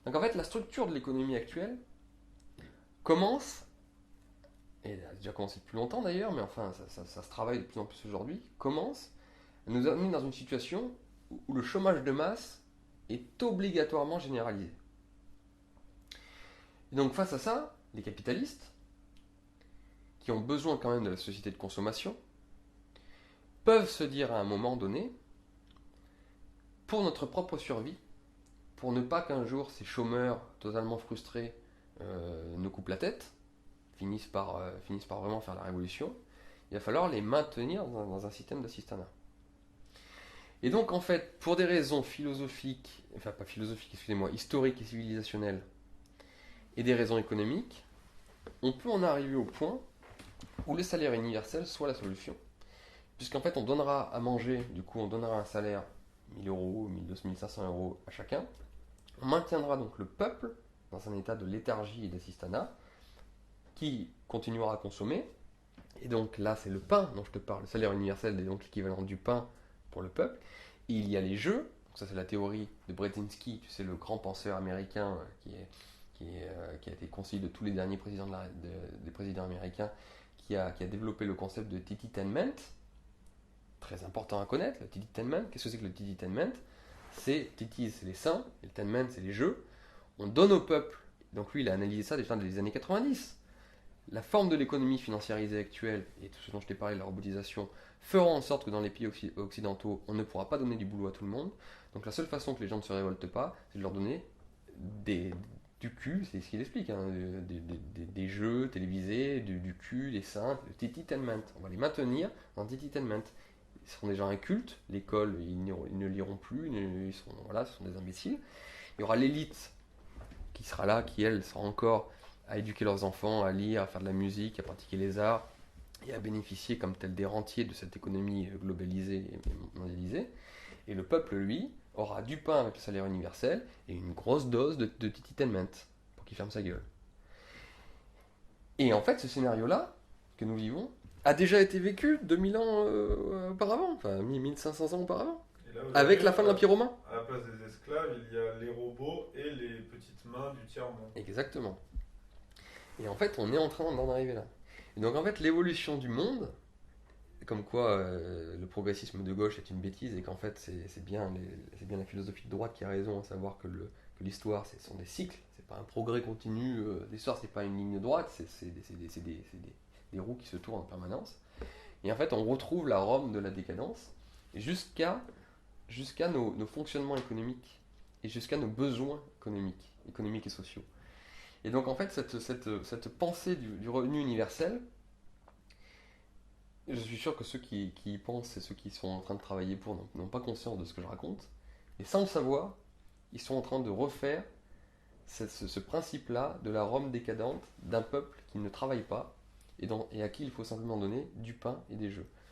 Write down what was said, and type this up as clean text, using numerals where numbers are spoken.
Donc en fait, la structure de l'économie actuelle commence, et elle a déjà commencé depuis longtemps d'ailleurs, mais enfin ça se travaille de plus en plus aujourd'hui, commence à nous amener dans une situation où le chômage de masse est obligatoirement généralisé. Et donc face à ça, les capitalistes, qui ont besoin quand même de la société de consommation, peuvent se dire à un moment donné, pour notre propre survie, pour ne pas qu'un jour ces chômeurs totalement frustrés nous coupent la tête, finissent par vraiment faire la révolution, il va falloir les maintenir dans un système d'assistanat. Et donc en fait, pour des raisons philosophiques, enfin pas philosophiques, excusez-moi, historiques et civilisationnelles, et des raisons économiques, on peut en arriver au point où le salaire universel soit la solution. Puisqu'en fait, on donnera à manger, du coup, on donnera un salaire 1000 euros, 1200, 1500 euros à chacun. On maintiendra donc le peuple dans un état de léthargie et d'assistanat qui continuera à consommer. Et donc là, c'est le pain dont je te parle. Le salaire universel est donc l'équivalent du pain pour le peuple. Et il y a les jeux. Donc ça, c'est la théorie de Brzezinski, tu sais, le grand penseur américain qui a été conseiller de tous les derniers présidents, des présidents américains, qui a développé le concept de tititainment. Très important à connaître, le tititainment. Qu'est-ce que c'est que le tititainment? C'est titi, c'est les seins, et le tainment, c'est les jeux. On donne au peuple. Donc lui, il a analysé ça déjà dans les années 90. La forme de l'économie financiarisée actuelle et tout ce dont je t'ai parlé, la robotisation, feront en sorte que dans les pays occidentaux, on ne pourra pas donner du boulot à tout le monde. Donc la seule façon que les gens ne se révoltent pas, c'est de leur donner des, du cul, c'est ce qu'il explique, hein, des jeux télévisés, du cul, des seins, le tititainment. On va les maintenir dans le tititainment. Ils seront déjà incultes, l'école, ils ne liront plus, voilà, ce sont des imbéciles. Il y aura l'élite qui sera là, qui elle sera encore à éduquer leurs enfants, à lire, à faire de la musique, à pratiquer les arts et à bénéficier comme tel des rentiers de cette économie globalisée et mondialisée. Et le peuple, lui, aura du pain avec le salaire universel et une grosse dose de tititainment pour qu'il ferme sa gueule. Et en fait, ce scénario-là que nous vivons a déjà été vécu 2000 ans auparavant, enfin 1500 ans auparavant, Et là, avec aujourd'hui, la fin de l'Empire romain. à la place des esclaves, il y a les robots et les petites mains du tiers-monde. Exactement. Et en fait, on est en train d'en arriver là. Et donc en fait, l'évolution du monde, comme quoi le progressisme de gauche est une bêtise et qu'en fait c'est bien, bien la philosophie de droite qui a raison, à savoir que l'histoire ce sont des cycles, c'est pas un progrès continu, l'histoire c'est pas une ligne droite, des roues qui se tournent en permanence. Et en fait on retrouve la Rome de la décadence jusqu'à nos fonctionnements économiques et jusqu'à nos besoins économiques et sociaux. Et donc en fait cette pensée du revenu universel, je suis sûr que ceux qui y pensent et ceux qui sont en train de travailler pour n'ont pas conscience de ce que je raconte. Et sans le savoir, ils sont en train de refaire ce principe-là de la Rome décadente d'un peuple qui ne travaille pas et à qui il faut simplement donner du pain et des jeux.